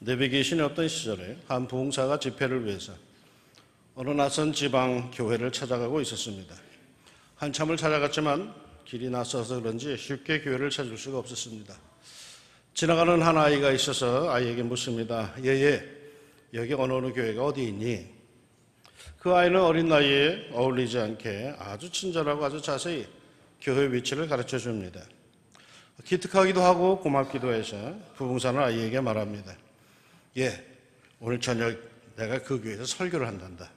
내비게이션이 없던 시절에 한 부흥사가 집회를 위해서 어느 낯선 지방 교회를 찾아가고 있었습니다. 한참을 찾아갔지만 길이 낯서서 그런지 쉽게 교회를 찾을 수가 없었습니다. 지나가는 한 아이가 있어서 아이에게 묻습니다. 얘, 여기 어느 교회가 어디 있니? 그 아이는 어린 나이에 어울리지 않게 아주 친절하고 아주 자세히 교회 위치를 가르쳐 줍니다. 기특하기도 하고 고맙기도 해서 부흥사는 아이에게 말합니다. 오늘 저녁 내가 그 교회에서 설교를 한단다.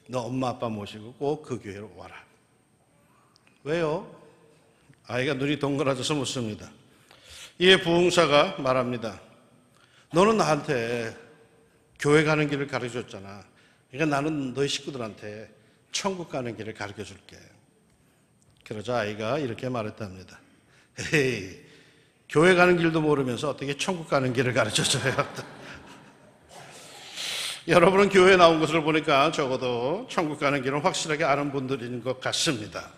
너 엄마 아빠 모시고 꼭 그 교회로 와라. 왜요? 아이가 눈이 동그라져서 묻습니다. 이에 부흥사가 말합니다. 너는 나한테 교회 가는 길을 가르쳐줬잖아. 그러니까 나는 너희 식구들한테 천국 가는 길을 가르쳐줄게. 그러자 아이가 이렇게 말했답니다. 에이, 교회 가는 길도 모르면서 어떻게 천국 가는 길을 가르쳐줘요? 여러분은 교회에 나온 것을 보니까 적어도 천국 가는 길은 확실하게 아는 분들인 것 같습니다.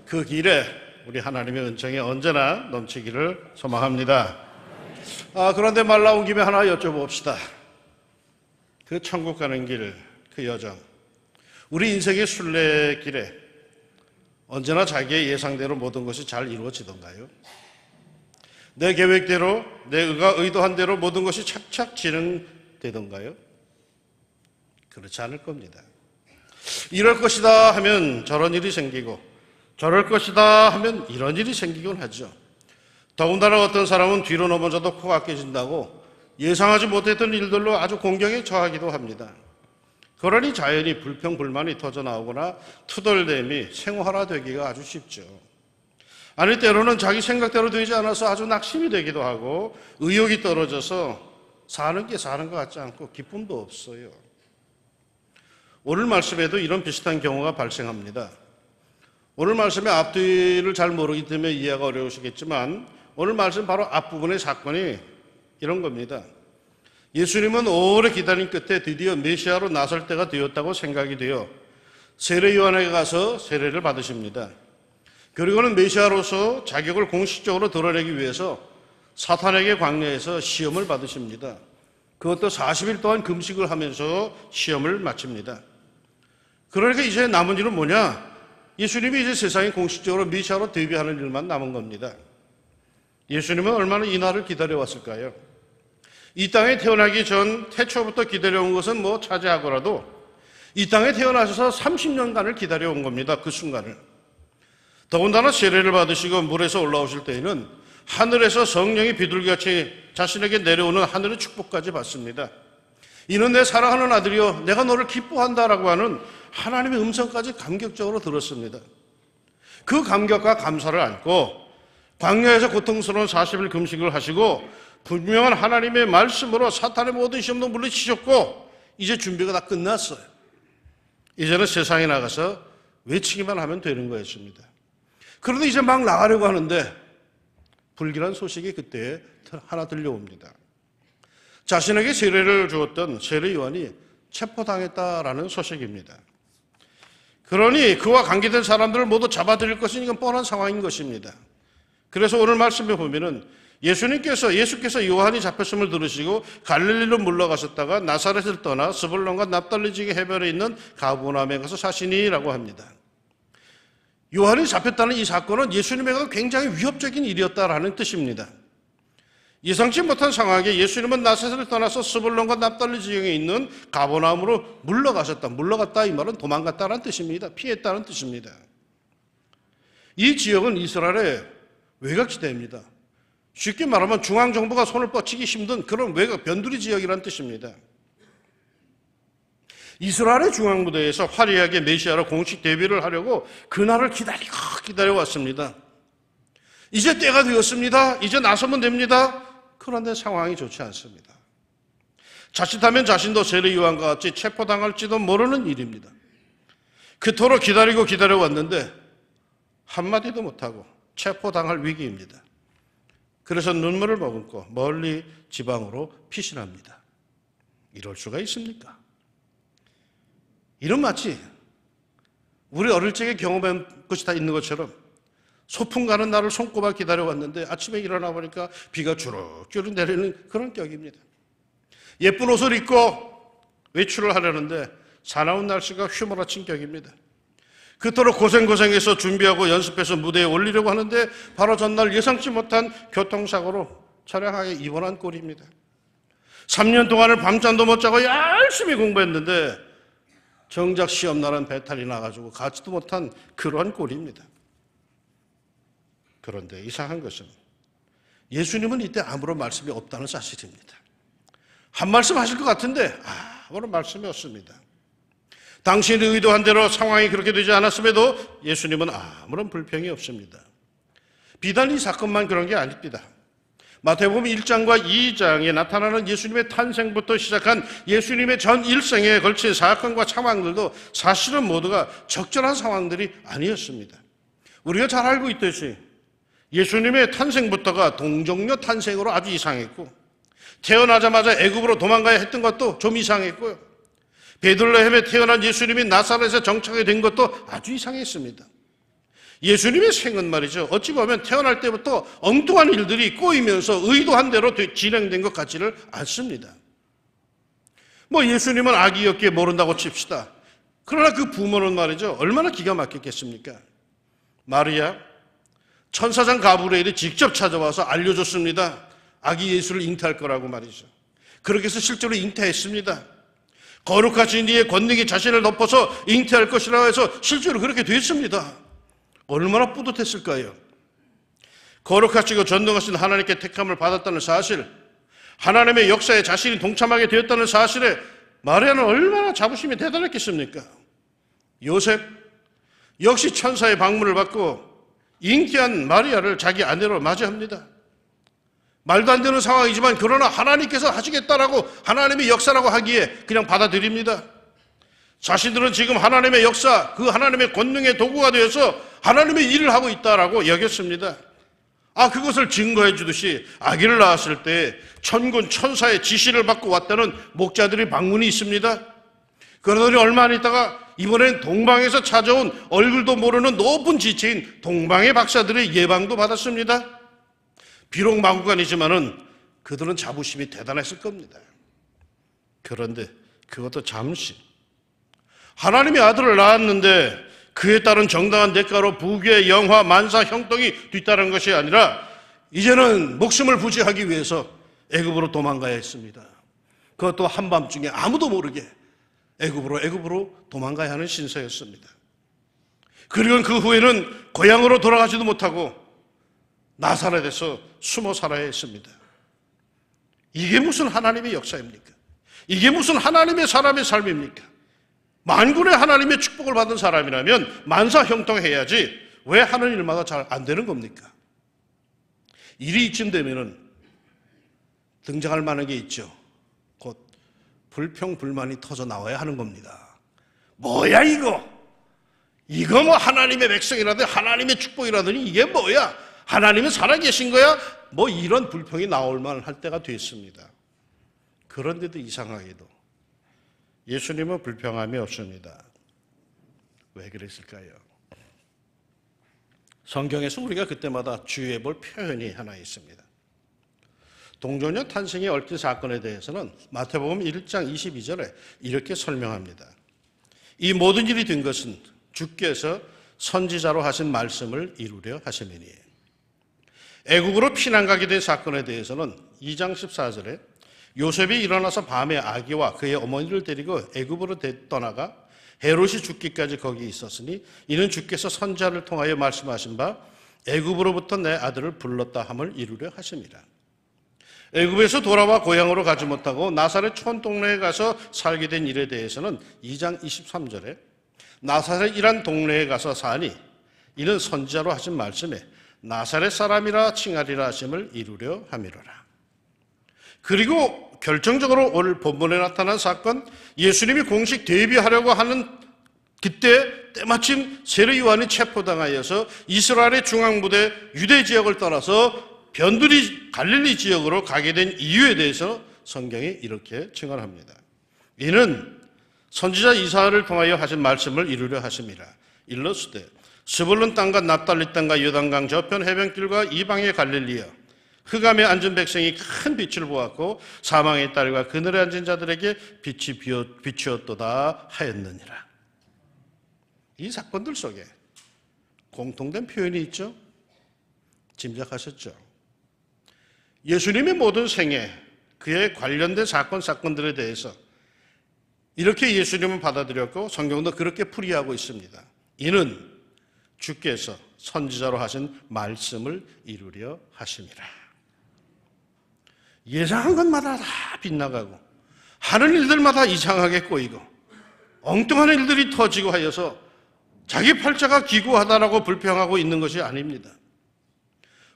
그 길에 우리 하나님의 은총이 언제나 넘치기를 소망합니다. 그런데 말 나온 김에 하나 여쭤봅시다. 그 천국 가는 길, 그 여정, 우리 인생의 순례길에 언제나 자기의 예상대로 모든 것이 잘 이루어지던가요? 내 계획대로, 내가 의도한 대로 모든 것이 착착 진행되던가요? 그렇지 않을 겁니다. 이럴 것이다 하면 저런 일이 생기고 저럴 것이다 하면 이런 일이 생기곤 하죠. 더군다나 어떤 사람은 뒤로 넘어져도 코가 깨진다고 예상하지 못했던 일들로 아주 공경에 처하기도 합니다. 그러니 자연히 불평불만이 터져나오거나 투덜댐이 생활화되기가 아주 쉽죠. 아니 때로는 자기 생각대로 되지 않아서 아주 낙심이 되기도 하고 의욕이 떨어져서 사는 게 사는 것 같지 않고 기쁨도 없어요. 오늘 말씀에도 이런 비슷한 경우가 발생합니다. 오늘 말씀의 앞뒤를 잘 모르기 때문에 이해가 어려우시겠지만 오늘 말씀 바로 앞부분의 사건이 이런 겁니다. 예수님은 오래 기다린 끝에 드디어 메시아로 나설 때가 되었다고 생각이 되어 세례 요한에게 가서 세례를 받으십니다. 그리고는 메시아로서 자격을 공식적으로 드러내기 위해서 사탄에게 광야에서 시험을 받으십니다. 그것도 40일 동안 금식을 하면서 시험을 마칩니다. 그러니까 이제 남은 일은 뭐냐? 예수님이 이제 세상에 공식적으로 메시아로 데뷔하는 일만 남은 겁니다. 예수님은 얼마나 이 날을 기다려왔을까요? 이 땅에 태어나기 전 태초부터 기다려온 것은 차지하고라도 이 땅에 태어나셔서 30년간을 기다려온 겁니다. 그 순간을. 더군다나 세례를 받으시고 물에서 올라오실 때에는 하늘에서 성령이 비둘기같이 자신에게 내려오는 하늘의 축복까지 받습니다. 이는 내 사랑하는 아들이여 내가 너를 기뻐한다라고 하는 하나님의 음성까지 감격적으로 들었습니다. 그 감격과 감사를 안고 광야에서 고통스러운 40일 금식을 하시고 분명한 하나님의 말씀으로 사탄의 모든 시험도 물리치셨고 이제 준비가 다 끝났어요. 이제는 세상에 나가서 외치기만 하면 되는 거였습니다. 그런데 이제 막 나가려고 하는데 불길한 소식이 그때 하나 들려옵니다. 자신에게 세례를 주었던 세례 요한이 체포당했다라는 소식입니다. 그러니 그와 관계된 사람들을 모두 잡아들일 것은 이건 뻔한 상황인 것입니다. 그래서 오늘 말씀에 보면은 예수께서 요한이 잡혔음을 들으시고 갈릴리로 물러가셨다가 나사렛을 떠나 스불론과 납달리 지기 해변에 있는 가버나움에 가서 사시니라고 합니다. 요한이 잡혔다는 이 사건은 예수님에게 굉장히 위협적인 일이었다라는 뜻입니다. 예상치 못한 상황에 예수님은 나사렛을 떠나서 스불론과 납달리 지경에 있는 가버나움으로 물러가셨다. 물러갔다 이 말은 도망갔다는 뜻입니다. 피했다는 뜻입니다. 이 지역은 이스라엘의 외곽지대입니다. 쉽게 말하면 중앙정부가 손을 뻗치기 힘든 그런 외곽 변두리 지역이라는 뜻입니다. 이스라엘의 중앙부대에서 화려하게 메시아로 공식 데뷔를 하려고 그날을 기다려왔습니다. 이제 때가 되었습니다. 이제 나서면 됩니다. 그런데 상황이 좋지 않습니다. 자칫하면 자신도 세례 요한과 같이 체포당할지도 모르는 일입니다. 그토록 기다려왔는데 한마디도 못하고 체포당할 위기입니다. 그래서 눈물을 머금고 멀리 지방으로 피신합니다. 이럴 수가 있습니까? 이런 마치 우리 어릴 적에 경험한 것이 다 있는 것처럼 소풍 가는 날을 손꼽아 기다려왔는데 아침에 일어나 보니까 비가 주룩주룩 내리는 그런 격입니다. 예쁜 옷을 입고 외출을 하려는데 사나운 날씨가 휘몰아친 격입니다. 그토록 고생해서 준비하고 연습해서 무대에 올리려고 하는데 바로 전날 예상치 못한 교통사고로 처량하게 입원한 꼴입니다. 3년 동안을 밤잠도 못 자고 열심히 공부했는데 정작 시험날은 배탈이 나가지고 가지도 못한 그러한 꼴입니다. 그런데 이상한 것은 예수님은 이때 아무런 말씀이 없다는 사실입니다. 한 말씀 하실 것 같은데 아무런 말씀이 없습니다. 당신이 의도한 대로 상황이 그렇게 되지 않았음에도 예수님은 아무런 불평이 없습니다. 비단 이 사건만 그런 게 아닙니다. 마태복음 1장과 2장에 나타나는 예수님의 탄생부터 시작한 예수님의 전 일생에 걸친 사건과 상황들도 사실은 모두가 적절한 상황들이 아니었습니다. 우리가 잘 알고 있듯이 예수님의 탄생부터가 동정녀 탄생으로 아주 이상했고, 태어나자마자 애굽으로 도망가야 했던 것도 좀 이상했고요, 베들레헴에 태어난 예수님이 나사렛에 정착이 된 것도 아주 이상했습니다. 예수님의 생은 말이죠, 어찌 보면 태어날 때부터 엉뚱한 일들이 꼬이면서 의도한 대로 진행된 것 같지를 않습니다. 예수님은 아기였기에 모른다고 칩시다. 그러나 그 부모는 말이죠, 얼마나 기가 막혔겠습니까? 마리아, 천사장 가브리엘이 직접 찾아와서 알려줬습니다. 아기 예수를 잉태할 거라고 말이죠. 그렇게 해서 실제로 잉태했습니다. 거룩하신 이의 권능이 자신을 덮어서 잉태할 것이라고 해서 실제로 그렇게 됐습니다. 얼마나 뿌듯했을까요? 거룩하시고 전능하신 하나님께 택함을 받았다는 사실, 하나님의 역사에 자신이 동참하게 되었다는 사실에 마리아는 얼마나 자부심이 대단했겠습니까? 요셉 역시 천사의 방문을 받고 잉태한 마리아를 자기 아내로 맞이합니다. 말도 안 되는 상황이지만 그러나 하나님께서 하시겠다라고, 하나님의 역사라고 하기에 그냥 받아들입니다. 자신들은 지금 하나님의 역사, 그 하나님의 권능의 도구가 되어서 하나님의 일을 하고 있다라고 여겼습니다. 그것을 증거해 주듯이 아기를 낳았을 때 천군 천사의 지시를 받고 왔다는 목자들의 방문이 있습니다. 그러더니 얼마 안 있다가 이번엔 동방에서 찾아온 얼굴도 모르는 높은 지체인 동방의 박사들의 예방도 받았습니다. 비록 마구간이지만은 그들은 자부심이 대단했을 겁니다. 그런데 그것도 잠시, 하나님의 아들을 낳았는데 그에 따른 정당한 대가로 부귀, 영화, 만사, 형통이 뒤따른 것이 아니라 이제는 목숨을 부지하기 위해서 애굽으로 도망가야 했습니다. 그것도 한밤중에 아무도 모르게 애굽으로 도망가야 하는 신세였습니다. 그리고 그 후에는 고향으로 돌아가지도 못하고 나사렛에서 숨어 살아야 했습니다. 이게 무슨 하나님의 역사입니까? 이게 무슨 하나님의 사람의 삶입니까? 만군의 하나님의 축복을 받은 사람이라면 만사 형통해야지 왜 하는 일마다 잘 안 되는 겁니까? 일이 이쯤 되면은 등장할 만한 게 있죠. 곧 불평, 불만이 터져 나와야 하는 겁니다. 뭐야 이거? 이거 뭐 하나님의 백성이라더니 하나님의 축복이라더니 이게 뭐야? 하나님은 살아계신 거야? 이런 불평이 나올 만할 때가 됐습니다. 그런데도 이상하게도 예수님은 불평함이 없습니다. 왜 그랬을까요? 성경에서 우리가 그때마다 주의해 볼 표현이 하나 있습니다. 동정녀 탄생의 얽힌 사건에 대해서는 마태복음 1장 22절에 이렇게 설명합니다. 이 모든 일이 된 것은 주께서 선지자로 하신 말씀을 이루려 하심이니. 애국으로 피난 가게 된 사건에 대해서는 2장 14절에 요셉이 일어나서 밤에 아기와 그의 어머니를 데리고 애굽으로 떠나가 헤롯이 죽기까지 거기 있었으니 이는 주께서 선지자를 통하여 말씀하신 바 애굽으로부터 내 아들을 불렀다 함을 이루려 하심이라. 애굽에서 돌아와 고향으로 가지 못하고 나사렛 촌동네에 가서 살게 된 일에 대해서는 2장 23절에 나사렛이란 동네에 가서 사니 이는 선지자로 하신 말씀에 나사렛 사람이라 칭하리라 하심을 이루려 함이로라. 그리고 결정적으로 오늘 본문에 나타난 사건, 예수님이 공식 데뷔하려고 하는 그때 때마침 세례 요한이 체포당하여서 이스라엘의 중앙부대 유대 지역을 떠나서 변두리 갈릴리 지역으로 가게 된 이유에 대해서 성경이 이렇게 증언합니다. 이는 선지자 이사야를 통하여 하신 말씀을 이루려 하심이라. 일러스되 스불론 땅과 납달리 땅과 요단강 저편 해변길과 이방의 갈릴리여 흑암에 앉은 백성이 큰 빛을 보았고 사망의 딸과 그늘에 앉은 자들에게 빛이 비추었도다 하였느니라. 이 사건들 속에 공통된 표현이 있죠. 짐작하셨죠? 예수님의 모든 생애, 그에 관련된 사건들에 대해서 이렇게 예수님은 받아들였고 성경도 그렇게 풀이하고 있습니다. 이는 주께서 선지자로 하신 말씀을 이루려 하심이라. 예상한 것마다 다 빗나가고 하는 일들마다 이상하게 꼬이고 엉뚱한 일들이 터지고 하여서 자기 팔자가 기구하다라고 불평하고 있는 것이 아닙니다.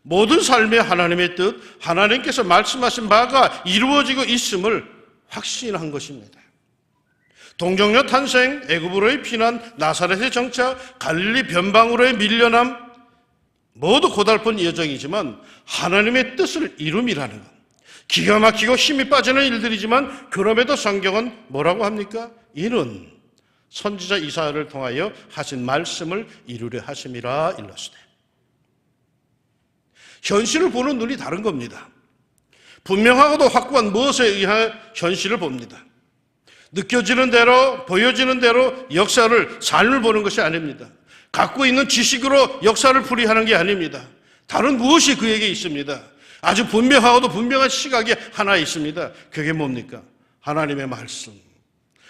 모든 삶의 하나님의 뜻, 하나님께서 말씀하신 바가 이루어지고 있음을 확신한 것입니다. 동정녀 탄생, 애굽으로의 피난, 나사렛의 정착, 갈릴리 변방으로의 밀려남, 모두 고달픈 여정이지만 하나님의 뜻을 이룸이라는 것, 기가 막히고 힘이 빠지는 일들이지만 그럼에도 성경은 뭐라고 합니까? 이는 선지자 이사야를 통하여 하신 말씀을 이루려 하심이라 일렀으되. 현실을 보는 눈이 다른 겁니다. 분명하고도 확고한 무엇에 의한 현실을 봅니다. 느껴지는 대로, 보여지는 대로 역사를, 삶을 보는 것이 아닙니다. 갖고 있는 지식으로 역사를 풀이하는 게 아닙니다. 다른 무엇이 그에게 있습니다. 아주 분명하고도 분명한 시각이 하나 있습니다. 그게 뭡니까? 하나님의 말씀,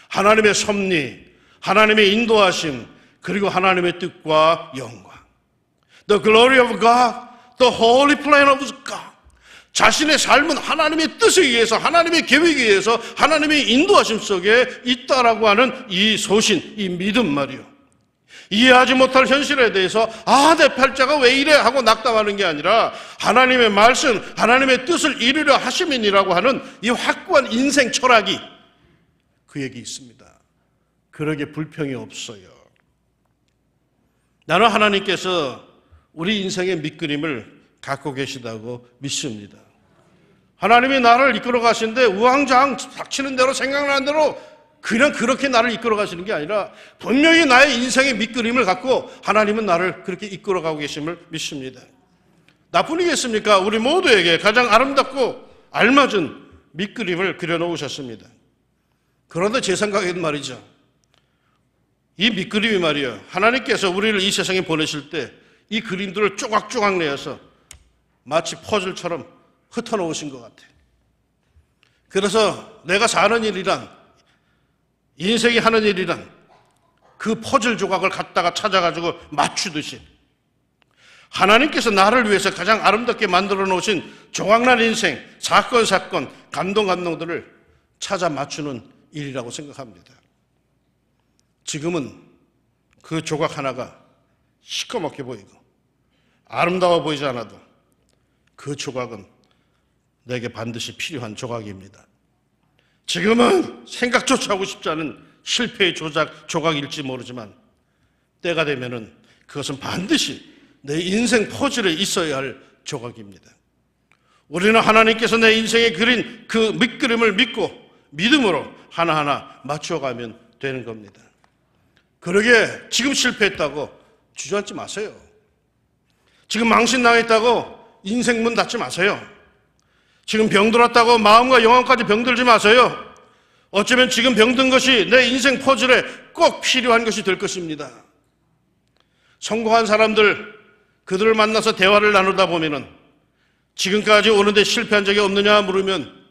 하나님의 섭리, 하나님의 인도하심, 그리고 하나님의 뜻과 영광. The glory of God, the holy plan of God. 자신의 삶은 하나님의 뜻에 의해서, 하나님의 계획에 의해서, 하나님의 인도하심 속에 있다라고 하는 이 소신, 이 믿음 말이요. 이해하지 못할 현실에 대해서 내 팔자가 왜 이래 하고 낙담하는 게 아니라 하나님의 말씀, 하나님의 뜻을 이루려 하심이니라고 하는 이 확고한 인생 철학이 그에게 있습니다. 그러게 불평이 없어요. 나는 하나님께서 우리 인생의 밑그림을 갖고 계시다고 믿습니다. 하나님이 나를 이끌어 가시는데 우왕좌왕 닥치는 대로 생각나는 대로 그냥 그렇게 나를 이끌어 가시는 게 아니라 분명히 나의 인생의 밑그림을 갖고 하나님은 나를 그렇게 이끌어 가고 계심을 믿습니다. 나뿐이겠습니까? 우리 모두에게 가장 아름답고 알맞은 밑그림을 그려놓으셨습니다. 그런데 제 생각에는 말이죠, 이 밑그림이 말이요, 하나님께서 우리를 이 세상에 보내실 때 이 그림들을 쪼각쪼각 내어서 마치 퍼즐처럼 흩어놓으신 것 같아요. 그래서 내가 사는 일이란, 인생이 하는 일이란 그 퍼즐 조각을 갖다가 찾아가지고 맞추듯이 하나님께서 나를 위해서 가장 아름답게 만들어 놓으신 조각난 인생, 사건, 감동들을 찾아 맞추는 일이라고 생각합니다. 지금은 그 조각 하나가 시커멓게 보이고 아름다워 보이지 않아도 그 조각은 내게 반드시 필요한 조각입니다. 지금은 생각조차 하고 싶지 않은 실패의 조각일지 모르지만 때가 되면은 그것은 반드시 내 인생 퍼즐에 있어야 할 조각입니다. 우리는 하나님께서 내 인생에 그린 그 밑그림을 믿고 믿음으로 하나하나 맞춰가면 되는 겁니다. 그러게 지금 실패했다고 주저앉지 마세요. 지금 망신당했다고 인생 문 닫지 마세요. 지금 병들었다고 마음과 영혼까지 병들지 마세요. 어쩌면 지금 병든 것이 내 인생 퍼즐에 꼭 필요한 것이 될 것입니다. 성공한 사람들, 그들을 만나서 대화를 나누다 보면은 지금까지 오는데 실패한 적이 없느냐 물으면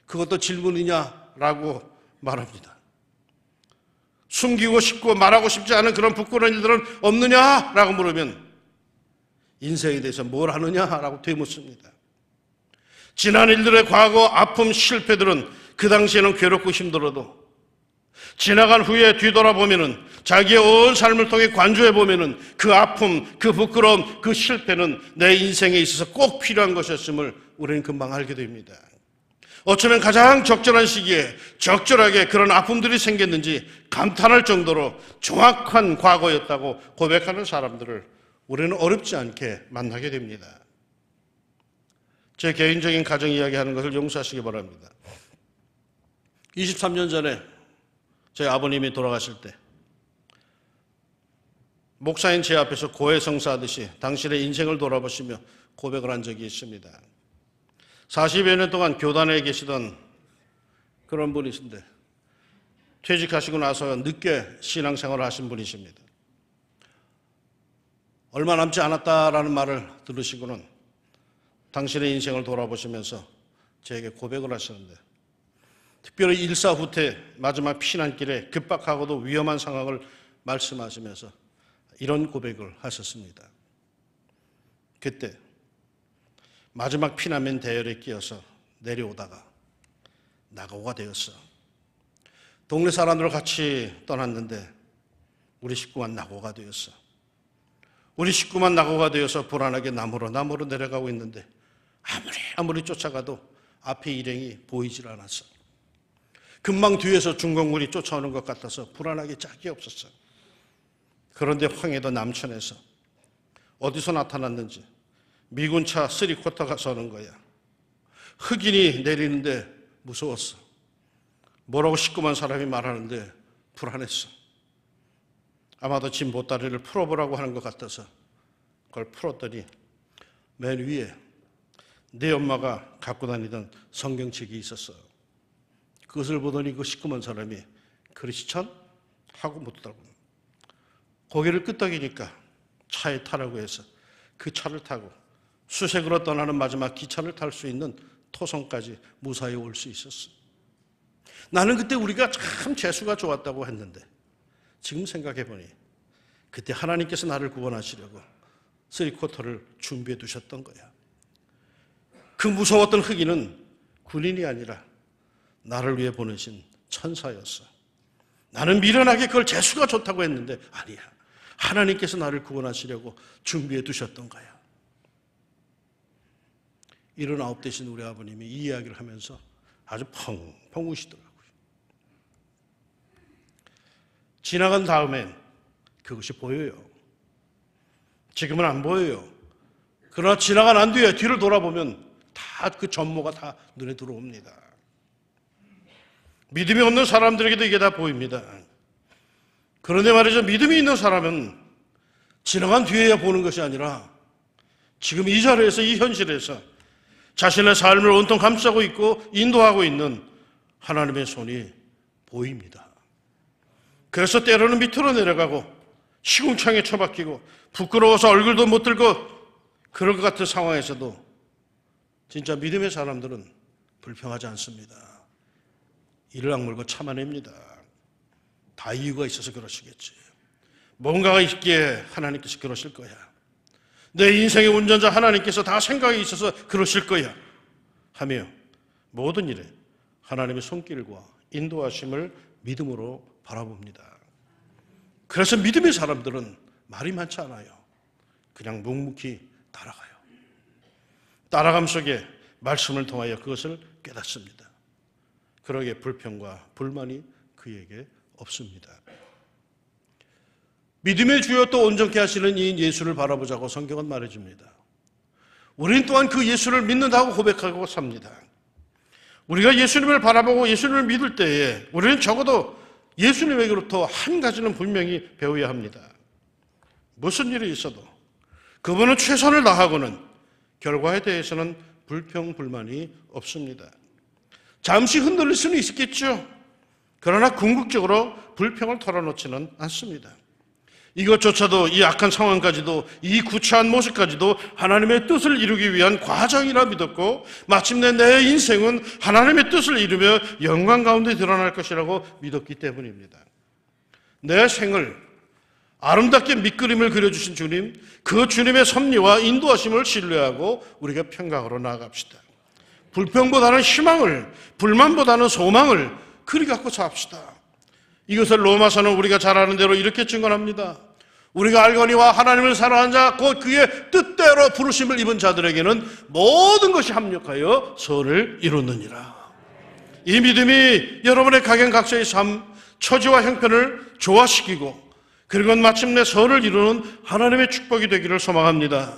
그것도 질문이냐라고 말합니다. 숨기고 싶고 말하고 싶지 않은 그런 부끄러운 일들은 없느냐라고 물으면 인생에 대해서 뭘 하느냐라고 되묻습니다. 지난 일들의 과거, 아픔, 실패들은 그 당시에는 괴롭고 힘들어도 지나간 후에 뒤돌아보면은 자기의 온 삶을 통해 관조해보면은 그 아픔, 그 부끄러움, 그 실패는 내 인생에 있어서 꼭 필요한 것이었음을 우리는 금방 알게 됩니다. 어쩌면 가장 적절한 시기에 적절하게 그런 아픔들이 생겼는지 감탄할 정도로 정확한 과거였다고 고백하는 사람들을 우리는 어렵지 않게 만나게 됩니다. 제 개인적인 가정 이야기하는 것을 용서하시기 바랍니다. 23년 전에 저희 아버님이 돌아가실 때 목사인 제 앞에서 고해성사하듯이 당신의 인생을 돌아보시며 고백을 한 적이 있습니다. 40여 년 동안 교단에 계시던 그런 분이신데 퇴직하시고 나서 늦게 신앙생활을 하신 분이십니다. 얼마 남지 않았다라는 말을 들으시고는 당신의 인생을 돌아보시면서 저에게 고백을 하셨는데, 특별히 일사후퇴 마지막 피난길에 급박하고도 위험한 상황을 말씀하시면서 이런 고백을 하셨습니다. 그때 마지막 피난민 대열에 끼어서 내려오다가 낙오가 되었어. 동네 사람들과 같이 떠났는데 우리 식구만 낙오가 되었어. 우리 식구만 낙오가 되어서 불안하게 나무로 내려가고 있는데 아무리 쫓아가도 앞에 일행이 보이질 않았어. 금방 뒤에서 중공군이 쫓아오는 것 같아서 불안하게 짝이 없었어. 그런데 황해도 남천에서 어디서 나타났는지 미군 차 3쿼터가 서는 거야. 흑인이 내리는데 무서웠어. 뭐라고 시꺼먼 사람이 말하는데 불안했어. 아마도 진 보따리를 풀어보라고 하는 것 같아서 그걸 풀었더니 맨 위에 내 엄마가 갖고 다니던 성경책이 있었어요. 그것을 보더니 그 시꺼먼 사람이 크리스천? 하고 묻더라고요. 고개를 끄덕이니까 차에 타라고 해서 그 차를 타고 수색으로 떠나는 마지막 기차를 탈 수 있는 토성까지 무사히 올 수 있었어. 나는 그때 우리가 참 재수가 좋았다고 했는데 지금 생각해보니 그때 하나님께서 나를 구원하시려고 3쿼터를 준비해 두셨던 거야. 그 무서웠던 흑인은 군인이 아니라 나를 위해 보내신 천사였어. 나는 미련하게 그걸 재수가 좋다고 했는데 아니야. 하나님께서 나를 구원하시려고 준비해 두셨던 거야. 79 되신 우리 아버님이 이 이야기를 하면서 아주 펑펑 우시더라고요. 지나간 다음엔 그것이 보여요. 지금은 안 보여요. 그러나 지나간 안 뒤에 뒤를 돌아보면 다 그 전모가 다 눈에 들어옵니다. 믿음이 없는 사람들에게도 이게 다 보입니다. 그런데 말이죠, 믿음이 있는 사람은 지나간 뒤에야 보는 것이 아니라 지금 이 자리에서, 이 현실에서 자신의 삶을 온통 감싸고 있고 인도하고 있는 하나님의 손이 보입니다. 그래서 때로는 밑으로 내려가고 시궁창에 처박히고 부끄러워서 얼굴도 못 들고 그럴 것 같은 상황에서도 진짜 믿음의 사람들은 불평하지 않습니다. 이를 악물고 참아냅니다. 다 이유가 있어서 그러시겠지. 뭔가가 있기에 하나님께서 그러실 거야. 내 인생의 운전자 하나님께서 다 생각이 있어서 그러실 거야 하며 모든 일에 하나님의 손길과 인도하심을 믿음으로 바라봅니다. 그래서 믿음의 사람들은 말이 많지 않아요. 그냥 묵묵히 따라가요. 따라감 속에 말씀을 통하여 그것을 깨닫습니다. 그러기에 불평과 불만이 그에게 없습니다. 믿음의 주여 또 온전케 하시는 이 예수를 바라보자고 성경은 말해줍니다. 우리는 또한 그 예수를 믿는다고 고백하고 삽니다. 우리가 예수님을 바라보고 예수님을 믿을 때에 우리는 적어도 예수님에게로부터 한 가지는 분명히 배워야 합니다. 무슨 일이 있어도 그분은 최선을 다하고는 결과에 대해서는 불평불만이 없습니다. 잠시 흔들릴 수는 있겠죠. 그러나 궁극적으로 불평을 털어놓지는 않습니다. 이것조차도, 이 악한 상황까지도, 이 구차한 모습까지도 하나님의 뜻을 이루기 위한 과정이라 믿었고 마침내 내 인생은 하나님의 뜻을 이루며 영광 가운데 드러날 것이라고 믿었기 때문입니다. 내 생을 아름답게 밑그림을 그려주신 주님, 그 주님의 섭리와 인도하심을 신뢰하고 우리가 평강으로 나아갑시다. 불평보다는 희망을, 불만보다는 소망을 그리 갖고 삽시다. 이것을 로마서는 우리가 잘 아는 대로 이렇게 증언합니다. 우리가 알거니와 하나님을 사랑하는 자, 곧 그의 뜻대로 부르심을 입은 자들에게는 모든 것이 합력하여 선을 이루느니라. 이 믿음이 여러분의 각양각색의 삶, 처지와 형편을 조화시키고 그리고 마침내 선을 이루는 하나님의 축복이 되기를 소망합니다.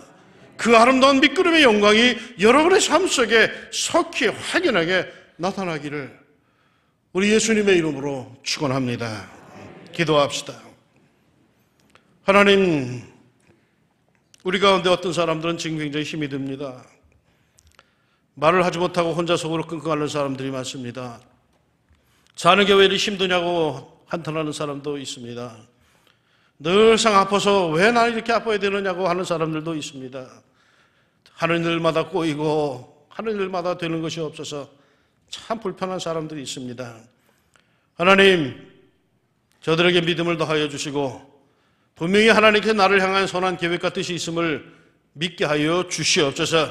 그 아름다운 밑구름의 영광이 여러분의 삶 속에 속히 확연하게 나타나기를 우리 예수님의 이름으로 축원합니다. 기도합시다. 하나님, 우리 가운데 어떤 사람들은 지금 굉장히 힘이 듭니다. 말을 하지 못하고 혼자 속으로 끙끙 앓는 사람들이 많습니다. 사는 게 왜 이리 힘드냐고 한탄하는 사람도 있습니다. 늘상 아파서 왜 나는 이렇게 아파야 되느냐고 하는 사람들도 있습니다. 하는 일마다 꼬이고 하는 일마다 되는 것이 없어서 참 불편한 사람들이 있습니다. 하나님, 저들에게 믿음을 더하여 주시고 분명히 하나님께 나를 향한 선한 계획과 뜻이 있음을 믿게 하여 주시옵소서.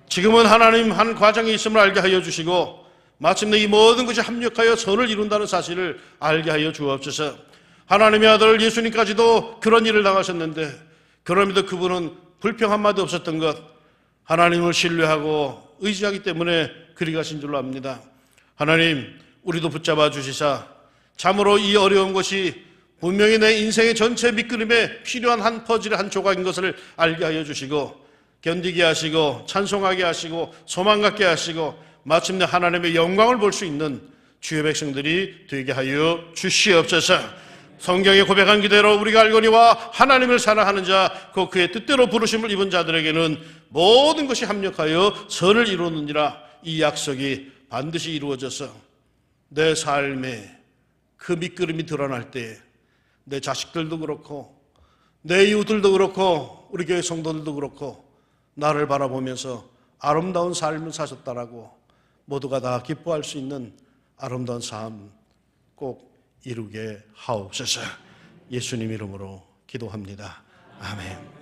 지금은 하나님 한 과정이 있음을 알게 하여 주시고 마침내 이 모든 것이 합력하여 선을 이룬다는 사실을 알게 하여 주옵소서. 하나님의 아들 예수님까지도 그런 일을 당하셨는데 그럼에도 그분은 불평 한마디 없었던 것, 하나님을 신뢰하고 의지하기 때문에 그리 가신 줄로 압니다. 하나님, 우리도 붙잡아 주시사 참으로 이 어려운 것이 분명히 내 인생의 전체 밑그림에 필요한 한 퍼즐의 한 조각인 것을 알게 하여 주시고 견디게 하시고 찬송하게 하시고 소망 갖게 하시고 마침내 하나님의 영광을 볼 수 있는 주의 백성들이 되게 하여 주시옵소서. 성경에 고백한 그대로 우리가 알거니와 하나님을 사랑하는 자, 곧 그의 뜻대로 부르심을 입은 자들에게는 모든 것이 합력하여 선을 이루느니라. 이 약속이 반드시 이루어져서 내 삶에 그 밑그림이 드러날 때 내 자식들도 그렇고 내 이웃들도 그렇고 우리 교회 성도들도 그렇고 나를 바라보면서 아름다운 삶을 사셨다라고 모두가 다 기뻐할 수 있는 아름다운 삶 꼭 이루게 하옵소서. 예수님 이름으로 기도합니다. 아멘.